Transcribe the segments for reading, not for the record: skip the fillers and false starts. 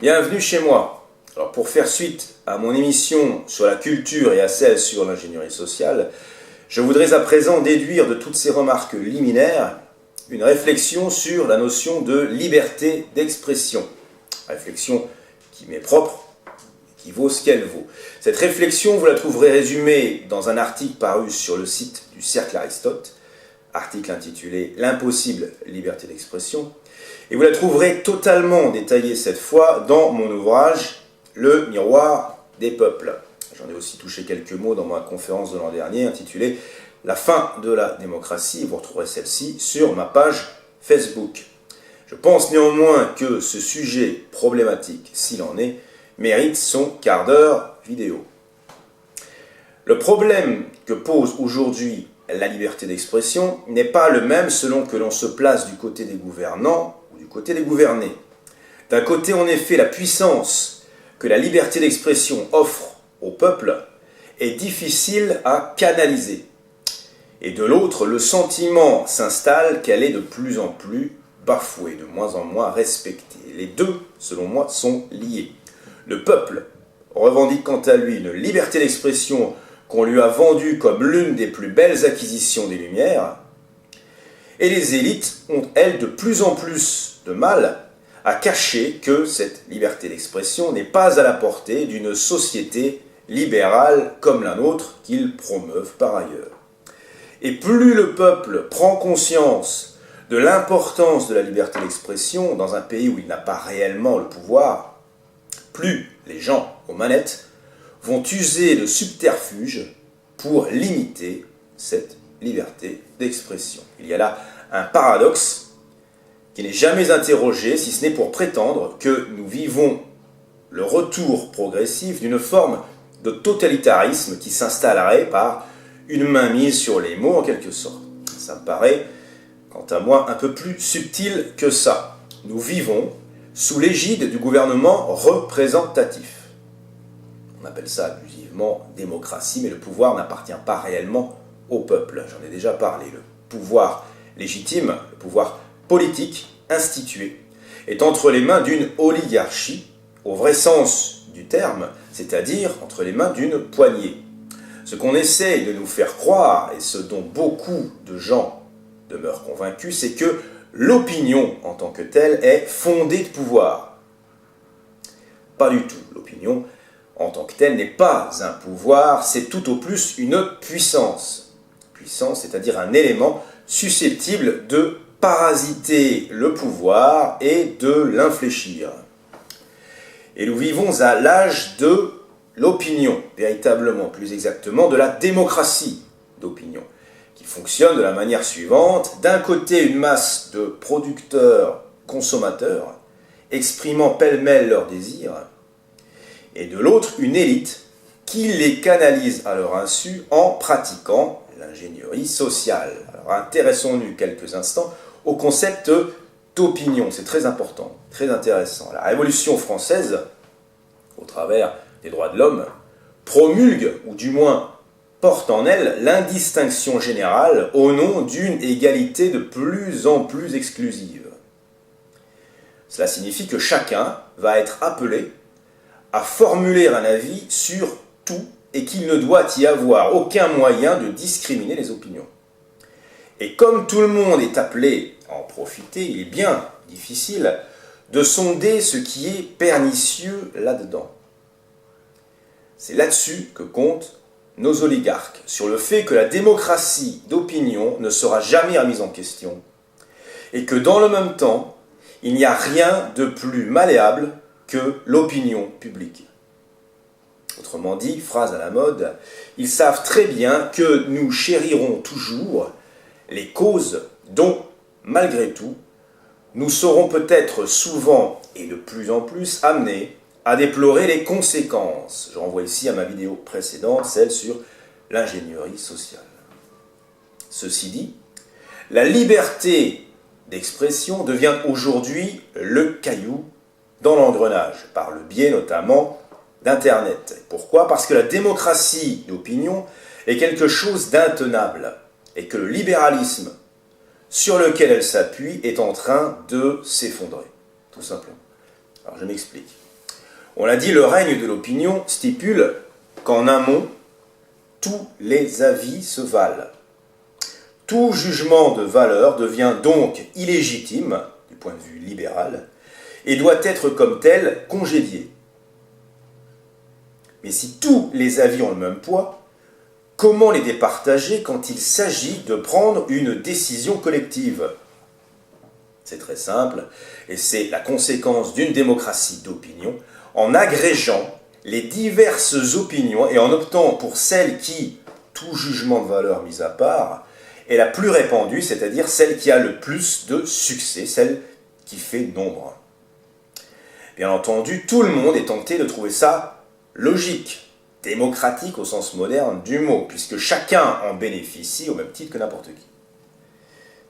Bienvenue chez moi. Alors pour faire suite à mon émission sur la culture et à celle sur l'ingénierie sociale, je voudrais à présent déduire de toutes ces remarques liminaires une réflexion sur la notion de liberté d'expression. Réflexion qui m'est propre, qui vaut ce qu'elle vaut. Cette réflexion, vous la trouverez résumée dans un article paru sur le site du Cercle Aristote, article intitulé « L'impossible liberté d'expression », et vous la trouverez totalement détaillée cette fois dans mon ouvrage « Le miroir des peuples ». J'en ai aussi touché quelques mots dans ma conférence de l'an dernier intitulée « La fin de la démocratie ». Vous retrouverez celle-ci sur ma page Facebook. Je pense néanmoins que ce sujet problématique, s'il en est, mérite son quart d'heure vidéo. Le problème que pose aujourd'hui la liberté d'expression n'est pas le même selon que l'on se place du côté des gouvernants ou du côté des gouvernés. D'un côté, en effet, la puissance que la liberté d'expression offre au peuple est difficile à canaliser. Et de l'autre, le sentiment s'installe qu'elle est de plus en plus bafouée, de moins en moins respectée. Les deux, selon moi, sont liés. Le peuple revendique quant à lui une liberté d'expression qu'on lui a vendue comme l'une des plus belles acquisitions des Lumières, et les élites ont, elles, de plus en plus de mal à cacher que cette liberté d'expression n'est pas à la portée d'une société libérale comme la nôtre qu'ils promeuvent par ailleurs. Et plus le peuple prend conscience de l'importance de la liberté d'expression dans un pays où il n'a pas réellement le pouvoir, plus les gens aux manettes vont user de subterfuges pour limiter cette liberté d'expression. Il y a là un paradoxe qui n'est jamais interrogé, si ce n'est pour prétendre que nous vivons le retour progressif d'une forme de totalitarisme qui s'installerait par une mainmise sur les mots en quelque sorte. Ça me paraît, quant à moi, un peu plus subtil que ça. Nous vivons sous l'égide du gouvernement représentatif. On appelle ça abusivement démocratie, mais le pouvoir n'appartient pas réellement au peuple. J'en ai déjà parlé. Le pouvoir légitime, le pouvoir politique institué, est entre les mains d'une oligarchie, au vrai sens du terme, c'est-à-dire entre les mains d'une poignée. Ce qu'on essaie de nous faire croire, et ce dont beaucoup de gens demeurent convaincus, c'est que l'opinion en tant que telle est fondée de pouvoir. Pas du tout. L'opinion en tant que telle n'est pas un pouvoir, c'est tout au plus une puissance. Puissance, c'est-à-dire un élément susceptible de parasiter le pouvoir et de l'infléchir. Et nous vivons à l'âge de l'opinion, véritablement, plus exactement, de la démocratie d'opinion, qui fonctionne de la manière suivante. D'un côté, une masse de producteurs, consommateurs, exprimant pêle-mêle leurs désirs, et de l'autre, une élite qui les canalise à leur insu en pratiquant l'ingénierie sociale. Alors intéressons-nous quelques instants au concept d'opinion. C'est très important, très intéressant. La Révolution française, au travers des droits de l'homme, promulgue, ou du moins porte en elle, l'indistinction générale au nom d'une égalité de plus en plus exclusive. Cela signifie que chacun va être appelé à formuler un avis sur tout et qu'il ne doit y avoir aucun moyen de discriminer les opinions. Et comme tout le monde est appelé à en profiter, il est bien difficile de sonder ce qui est pernicieux là-dedans. C'est là-dessus que comptent nos oligarques, sur le fait que la démocratie d'opinion ne sera jamais remise en question et que dans le même temps, il n'y a rien de plus malléable que l'opinion publique. Autrement dit, phrase à la mode, ils savent très bien que nous chérirons toujours les causes dont, malgré tout, nous serons peut-être souvent et de plus en plus amenés à déplorer les conséquences. Je renvoie ici à ma vidéo précédente, celle sur l'ingénierie sociale. Ceci dit, la liberté d'expression devient aujourd'hui le caillou dans l'engrenage, par le biais notamment d'Internet. Pourquoi ? Parce que la démocratie d'opinion est quelque chose d'intenable et que le libéralisme sur lequel elle s'appuie est en train de s'effondrer, tout simplement. Alors je m'explique. On l'a dit, le règne de l'opinion stipule qu'en amont, tous les avis se valent. Tout jugement de valeur devient donc illégitime, du point de vue libéral, et doit être comme tel congédié. Mais si tous les avis ont le même poids, comment les départager quand il s'agit de prendre une décision collective ? C'est très simple, et c'est la conséquence d'une démocratie d'opinion, en agrégeant les diverses opinions et en optant pour celle qui, tout jugement de valeur mis à part, est la plus répandue, c'est-à-dire celle qui a le plus de succès, celle qui fait nombre. Bien entendu, tout le monde est tenté de trouver ça logique, démocratique au sens moderne du mot, puisque chacun en bénéficie au même titre que n'importe qui.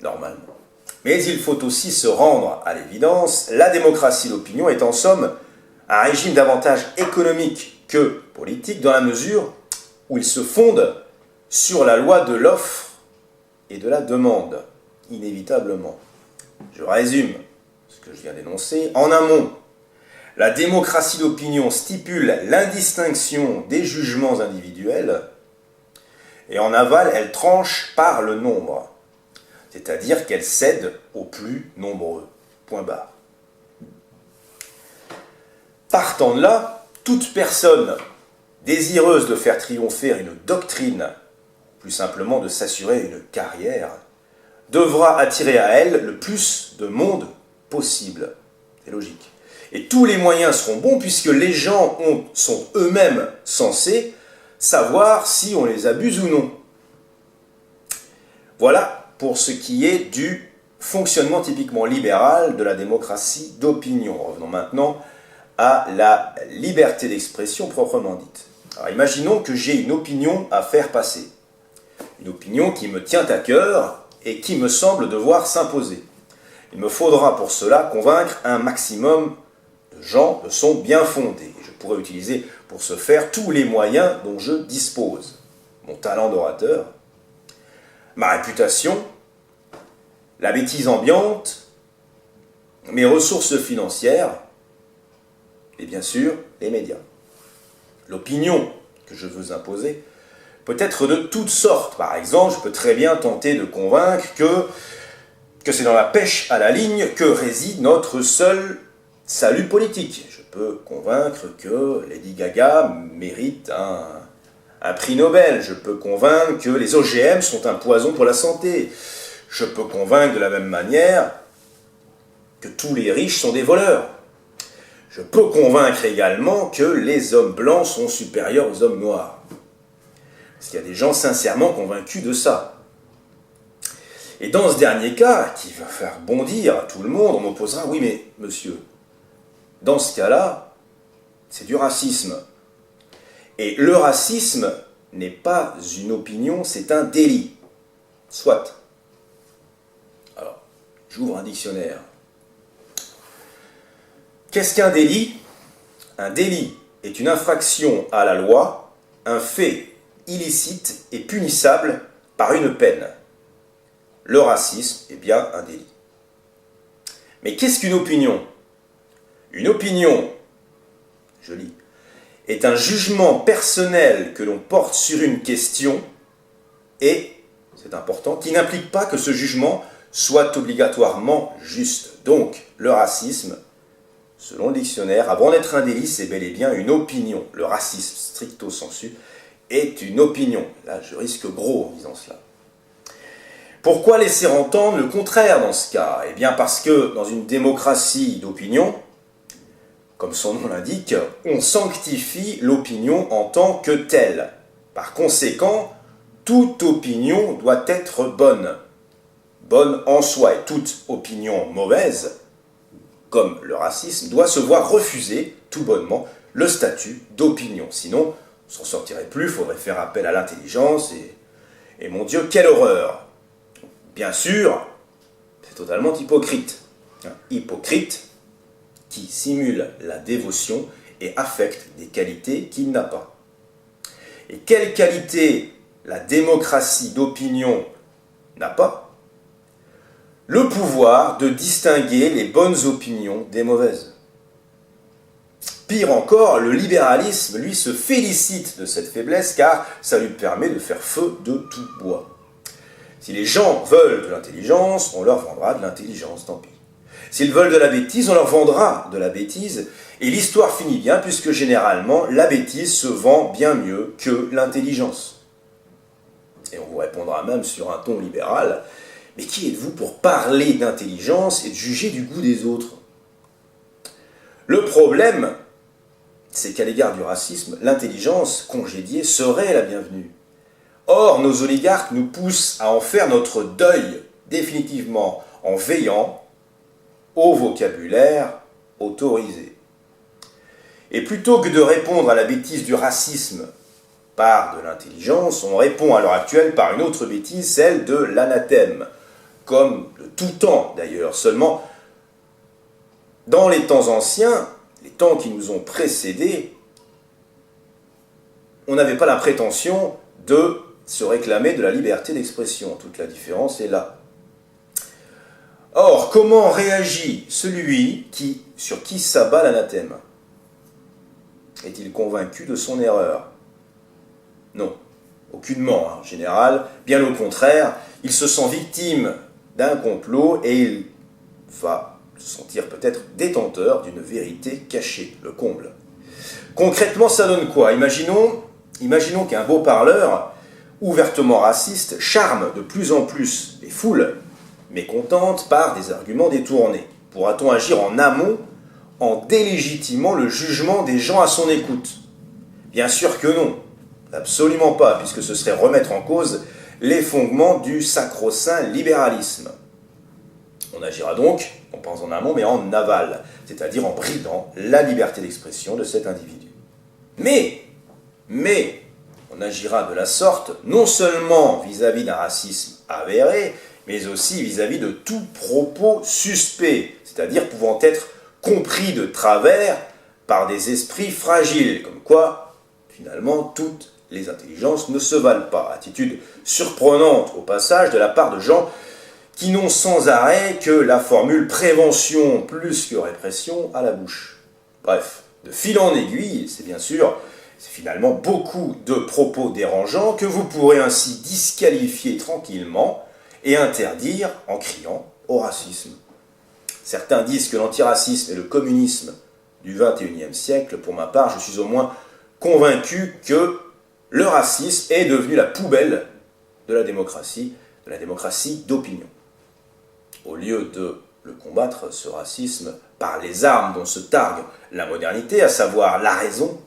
Normalement. Mais il faut aussi se rendre à l'évidence, la démocratie d'opinion est en somme un régime davantage économique que politique, dans la mesure où il se fonde sur la loi de l'offre et de la demande, inévitablement. Je résume ce que je viens d'énoncer. En amont, la démocratie d'opinion stipule l'indistinction des jugements individuels, et en aval, elle tranche par le nombre, c'est-à-dire qu'elle cède aux plus nombreux. Point barre. Partant de là, toute personne désireuse de faire triompher une doctrine, plus simplement de s'assurer une carrière, devra attirer à elle le plus de monde possible. C'est logique. Et tous les moyens seront bons puisque les gens sont eux-mêmes censés savoir si on les abuse ou non. Voilà pour ce qui est du fonctionnement typiquement libéral de la démocratie d'opinion. Revenons maintenant à la liberté d'expression proprement dite. Alors imaginons que j'ai une opinion à faire passer. Une opinion qui me tient à cœur et qui me semble devoir s'imposer. Il me faudra pour cela convaincre un maximum de gens de son bien fondé. Je pourrais utiliser pour ce faire tous les moyens dont je dispose. Mon talent d'orateur, ma réputation, la bêtise ambiante, mes ressources financières, et bien sûr, les médias. L'opinion que je veux imposer peut être de toutes sortes. Par exemple, je peux très bien tenter de convaincre que c'est dans la pêche à la ligne que réside notre seul salut politique. Je peux convaincre que Lady Gaga mérite un prix Nobel. Je peux convaincre que les OGM sont un poison pour la santé. Je peux convaincre de la même manière que tous les riches sont des voleurs. Je peux convaincre également que les hommes blancs sont supérieurs aux hommes noirs. Parce qu'il y a des gens sincèrement convaincus de ça. Et dans ce dernier cas, qui va faire bondir tout le monde, on m'opposera, oui mais monsieur, dans ce cas-là, c'est du racisme. Et le racisme n'est pas une opinion, c'est un délit. Soit. Alors, j'ouvre un dictionnaire. Qu'est-ce qu'un délit ? Un délit est une infraction à la loi, un fait illicite et punissable par une peine. Le racisme est bien un délit. Mais qu'est-ce qu'une opinion ? Une opinion, je lis, est un jugement personnel que l'on porte sur une question et, c'est important, qui n'implique pas que ce jugement soit obligatoirement juste. Donc, le racisme, selon le dictionnaire, avant d'être un délit, c'est bel et bien une opinion. Le racisme, stricto sensu, est une opinion. Là, je risque gros en disant cela. Pourquoi laisser entendre le contraire dans ce cas ? Eh bien parce que dans une démocratie d'opinion, comme son nom l'indique, on sanctifie l'opinion en tant que telle. Par conséquent, toute opinion doit être bonne. Bonne en soi, et toute opinion mauvaise, comme le racisme, doit se voir refuser tout bonnement le statut d'opinion. Sinon, on ne s'en sortirait plus, il faudrait faire appel à l'intelligence, et mon Dieu, quelle horreur ! Bien sûr, c'est totalement hypocrite. Hypocrite qui simule la dévotion et affecte des qualités qu'il n'a pas. Et quelles qualités la démocratie d'opinion n'a pas ? Le pouvoir de distinguer les bonnes opinions des mauvaises. Pire encore, le libéralisme, lui, se félicite de cette faiblesse car ça lui permet de faire feu de tout bois. Si les gens veulent de l'intelligence, on leur vendra de l'intelligence, tant pis. S'ils veulent de la bêtise, on leur vendra de la bêtise, et l'histoire finit bien puisque généralement, la bêtise se vend bien mieux que l'intelligence. Et on vous répondra même sur un ton libéral, mais qui êtes-vous pour parler d'intelligence et de juger du goût des autres? Le problème, c'est qu'à l'égard du racisme, l'intelligence congédiée serait la bienvenue. Or, nos oligarques nous poussent à en faire notre deuil définitivement en veillant au vocabulaire autorisé. Et plutôt que de répondre à la bêtise du racisme par de l'intelligence, on répond à l'heure actuelle par une autre bêtise, celle de l'anathème, comme de tout temps d'ailleurs. Seulement, dans les temps anciens, les temps qui nous ont précédés, on n'avait pas la prétention de se réclamer de la liberté d'expression. Toute la différence est là. Or, comment réagit celui sur qui s'abat l'anathème? Est-il convaincu de son erreur? Non, aucunement en général. Bien au contraire, il se sent victime d'un complot et il va se sentir peut-être détenteur d'une vérité cachée, le comble. Concrètement, ça donne quoi? Imaginons qu'un beau parleur, ouvertement raciste, charme de plus en plus les foules mécontentes par des arguments détournés. Pourra-t-on agir en amont en délégitimant le jugement des gens à son écoute? Bien sûr que non, absolument pas, puisque ce serait remettre en cause les fondements du sacro-saint libéralisme. On agira donc, non pas en amont, mais en aval, c'est-à-dire en bridant la liberté d'expression de cet individu. Mais, on agira de la sorte, non seulement vis-à-vis d'un racisme avéré, mais aussi vis-à-vis de tout propos suspect, c'est-à-dire pouvant être compris de travers par des esprits fragiles, comme quoi, finalement, toutes les intelligences ne se valent pas. Attitude surprenante, au passage, de la part de gens qui n'ont sans arrêt que la formule prévention plus que répression à la bouche. Bref, de fil en aiguille, c'est finalement beaucoup de propos dérangeants que vous pourrez ainsi disqualifier tranquillement et interdire en criant au racisme. Certains disent que l'antiracisme est le communisme du XXIe siècle. Pour ma part, je suis au moins convaincu que le racisme est devenu la poubelle de la démocratie d'opinion. Au lieu de le combattre, ce racisme, par les armes dont se targue la modernité, à savoir la raison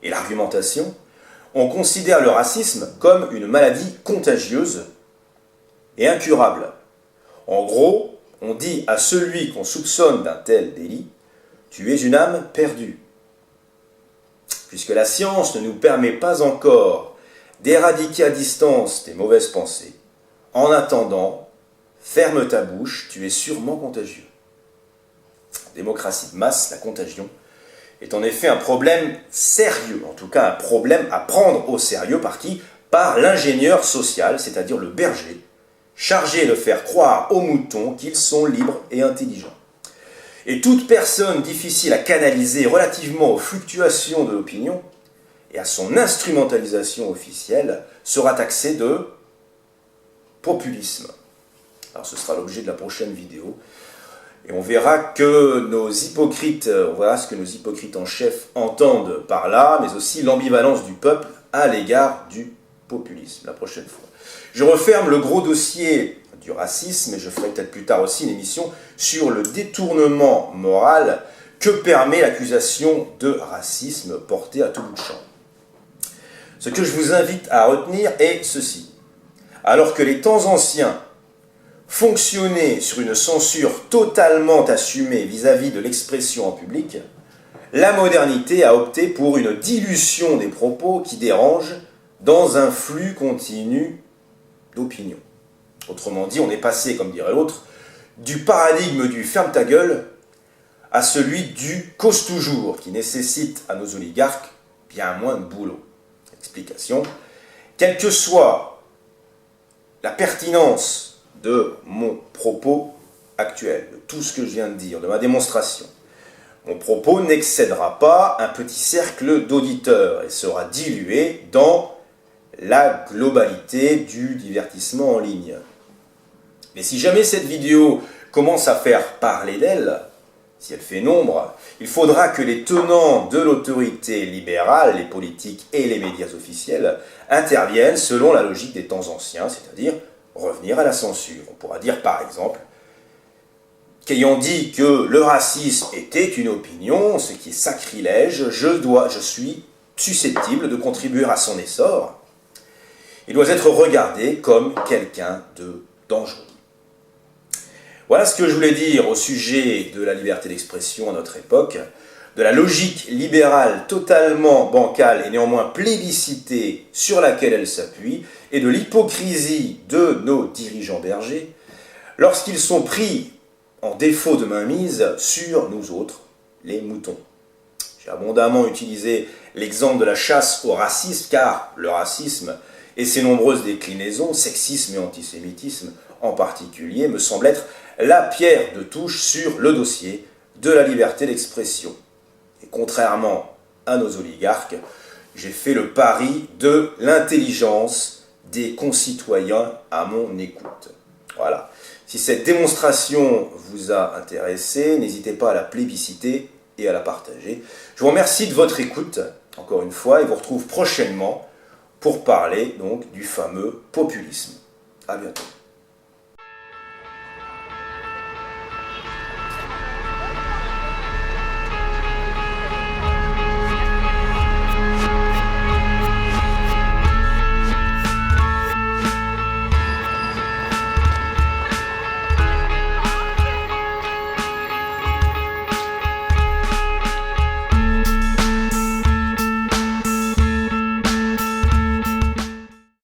et l'argumentation, on considère le racisme comme une maladie contagieuse et incurable. En gros, on dit à celui qu'on soupçonne d'un tel délit, « Tu es une âme perdue ». Puisque la science ne nous permet pas encore d'éradiquer à distance tes mauvaises pensées, en attendant, ferme ta bouche, tu es sûrement contagieux. Démocratie de masse, la contagion, est en effet un problème sérieux, en tout cas un problème à prendre au sérieux par qui? Par l'ingénieur social, c'est-à-dire le berger, chargé de faire croire aux moutons qu'ils sont libres et intelligents. Et toute personne difficile à canaliser relativement aux fluctuations de l'opinion et à son instrumentalisation officielle sera taxée de populisme. Alors ce sera l'objet de la prochaine vidéo. Et on verra ce que nos hypocrites en chef entendent par là, mais aussi l'ambivalence du peuple à l'égard du populisme, la prochaine fois. Je referme le gros dossier du racisme, et je ferai peut-être plus tard aussi une émission sur le détournement moral que permet l'accusation de racisme portée à tout bout de champ. Ce que je vous invite à retenir est ceci. Alors que les temps anciens fonctionnaient sur une censure totalement assumée vis-à-vis de l'expression en public, la modernité a opté pour une dilution des propos qui dérangent dans un flux continu d'opinion. Autrement dit, on est passé, comme dirait l'autre, du paradigme du ferme ta gueule à celui du cause toujours, qui nécessite à nos oligarques bien moins de boulot. Explication. Quelle que soit la pertinence de mon propos actuel, de tout ce que je viens de dire, de ma démonstration, mon propos n'excédera pas un petit cercle d'auditeurs et sera dilué dans la globalité du divertissement en ligne. Mais si jamais cette vidéo commence à faire parler d'elle, si elle fait nombre, il faudra que les tenants de l'autorité libérale, les politiques et les médias officiels interviennent selon la logique des temps anciens, c'est-à-dire revenir à la censure. On pourra dire par exemple qu'ayant dit que le racisme était une opinion, ce qui est sacrilège, je suis susceptible de contribuer à son essor. Il doit être regardé comme quelqu'un de dangereux. Voilà ce que je voulais dire au sujet de la liberté d'expression à notre époque, de la logique libérale totalement bancale et néanmoins plébiscitée sur laquelle elle s'appuie, et de l'hypocrisie de nos dirigeants bergers lorsqu'ils sont pris en défaut de mainmise sur nous autres, les moutons. J'ai abondamment utilisé l'exemple de la chasse au racisme, car le racisme et ses nombreuses déclinaisons, sexisme et antisémitisme en particulier, me semblent être la pierre de touche sur le dossier de la liberté d'expression. Et contrairement à nos oligarques, j'ai fait le pari de l'intelligence des concitoyens à mon écoute. Voilà. Si cette démonstration vous a intéressé, n'hésitez pas à la plébisciter et à la partager. Je vous remercie de votre écoute, encore une fois, et vous retrouve prochainement pour parler donc du fameux populisme. À bientôt.